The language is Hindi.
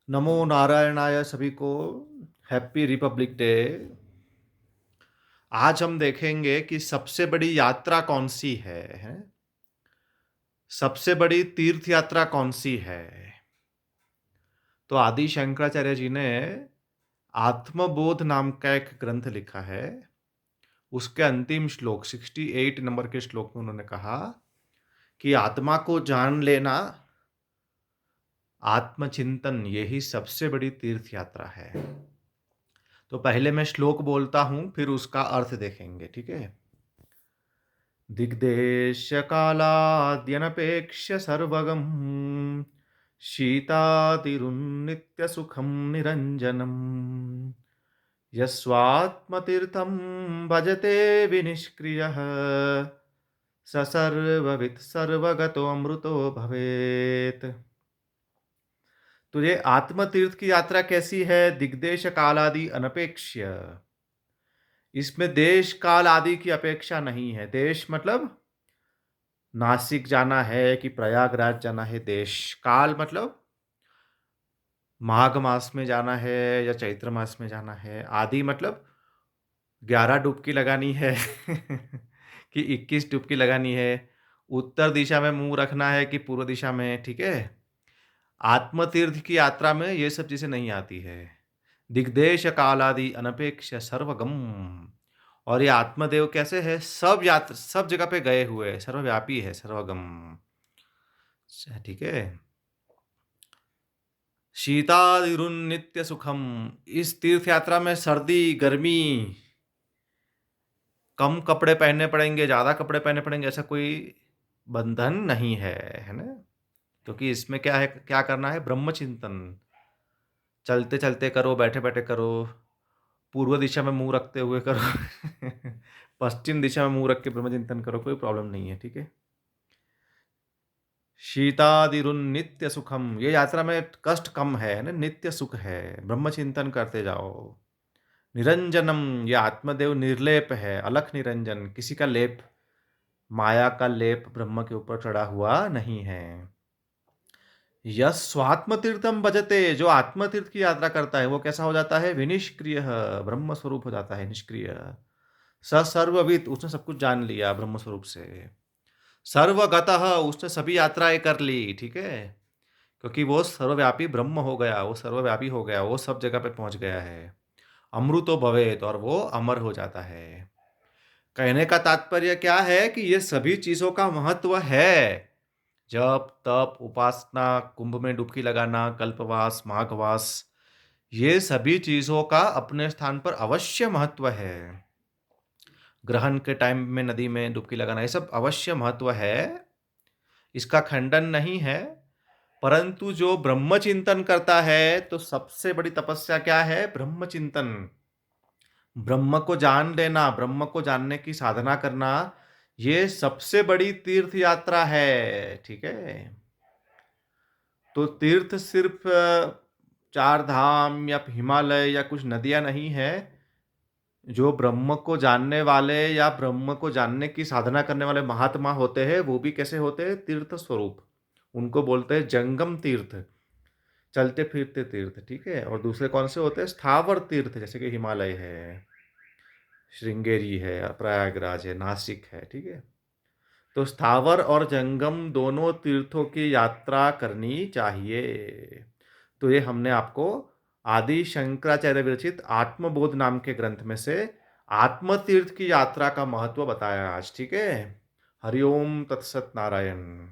नमो नारायणाय सभी को हैप्पी रिपब्लिक डे। आज हम देखेंगे कि सबसे बड़ी यात्रा कौन सी है? सबसे बड़ी तीर्थ यात्रा कौन सी है? तो आदि शंकराचार्य जी ने आत्मबोध नाम का एक ग्रंथ लिखा है। उसके अंतिम श्लोक 68 नंबर के श्लोक में उन्होंने कहा कि आत्मा को जान लेना, आत्मचिंतन यही सबसे बड़ी तीर्थ यात्रा है। तो पहले मैं श्लोक बोलता हूं, फिर उसका अर्थ देखेंगे, ठीक है? दिग्देशकालाद्यनपेक्ष्य सर्वगं शीतातिरुन्नित्यसुखं निरञ्जनम् यस्वात्मतीर्थं भजते विनिष्क्रियः स सर्ववित् सर्वगतोऽमृतो भवेत्। तो ये आत्मतीर्थ की यात्रा कैसी है? दिग्देश कालादि अनपेक्ष्य। इसमें देश काल आदि की अपेक्षा नहीं है। देश मतलब नासिक जाना है कि प्रयागराज जाना है। देश काल मतलब माघ मास में जाना है या चैत्र मास में जाना है। आदि मतलब 11 डुबकी लगानी है कि 21 डुबकी लगानी है। उत्तर दिशा में मुंह रखना है कि पूर्व दिशा में, ठीक है? आत्मतीर्थ की यात्रा में ये सब चीजें नहीं आती है। दिग्देश कालादि अनपेक्ष सर्वगम। और ये आत्मदेव कैसे है? सब जगह पे गए हुए हैं, सर्वव्यापी है, सर्वगम। ठीक है। शीतादिरुन्नित्य सुखम। इस तीर्थ यात्रा में सर्दी गर्मी, कम कपड़े पहनने पड़ेंगे, ज्यादा कपड़े पहनने पड़ेंगे, ऐसा कोई बंधन नहीं है ना? क्योंकि इसमें क्या है, क्या करना है? ब्रह्म चिंतन। चलते चलते करो, बैठे बैठे करो, पूर्व दिशा में मुंह रखते हुए करो पश्चिम दिशा में मुंह रख के ब्रह्म चिंतन करो, कोई प्रॉब्लम नहीं है, ठीक है? शीतादिरुन सुखम। ये यात्रा में कष्ट कम है ना, नित्य सुख है। ब्रह्म चिंतन करते जाओ। निरंजनम, ये आत्मदेव निर्लेप है, अलख निरंजन, किसी का लेप, माया का लेप ब्रह्म के ऊपर चढ़ा हुआ नहीं है। यस स्वात्मतीर्थम भजते, जो आत्मतीर्थ की यात्रा करता है वो कैसा हो जाता है? विनिष्क्रिय, ब्रह्म स्वरूप हो जाता है, निष्क्रिय। स सर्वविद, उसने सब कुछ जान लिया ब्रह्म स्वरूप से। सर्वगतः, उसने सभी यात्राएं कर ली, ठीक है? क्योंकि वो सर्वव्यापी ब्रह्म हो गया, वो सर्वव्यापी हो गया, वो सब जगह पे पहुंच गया है। अमृतो भवेत, और वो अमर हो जाता है। कहने का तात्पर्य क्या है कि ये सभी चीजों का महत्व है। जप तप उपासना, कुंभ में डुबकी लगाना, कल्पवास माघवास, ये सभी चीजों का अपने स्थान पर अवश्य महत्व है। ग्रहण के टाइम में नदी में डुबकी लगाना, ये सब अवश्य महत्व है, इसका खंडन नहीं है। परंतु जो ब्रह्म चिंतन करता है, तो सबसे बड़ी तपस्या क्या है? ब्रह्म चिंतन। ब्रह्म को जान लेना, ब्रह्म को जानने की साधना करना, ये सबसे बड़ी तीर्थ यात्रा है, ठीक है? तो तीर्थ सिर्फ चार धाम या हिमालय या कुछ नदियां नहीं है। जो ब्रह्म को जानने वाले या ब्रह्म को जानने की साधना करने वाले महात्मा होते हैं, वो भी कैसे होते हैं? तीर्थ स्वरूप। उनको बोलते हैं जंगम तीर्थ, चलते फिरते तीर्थ, ठीक है? और दूसरे कौन से होते हैं? स्थावर तीर्थ, जैसे कि हिमालय है, श्रृंगेरी है, प्रयागराज है, नासिक है, ठीक है? तो स्थावर और जंगम दोनों तीर्थों की यात्रा करनी चाहिए। तो ये हमने आपको आदि शंकराचार्य विरचित आत्मबोध नाम के ग्रंथ में से आत्म तीर्थ की यात्रा का महत्व बताया आज, ठीक है? हरिओम तत्सत नारायण।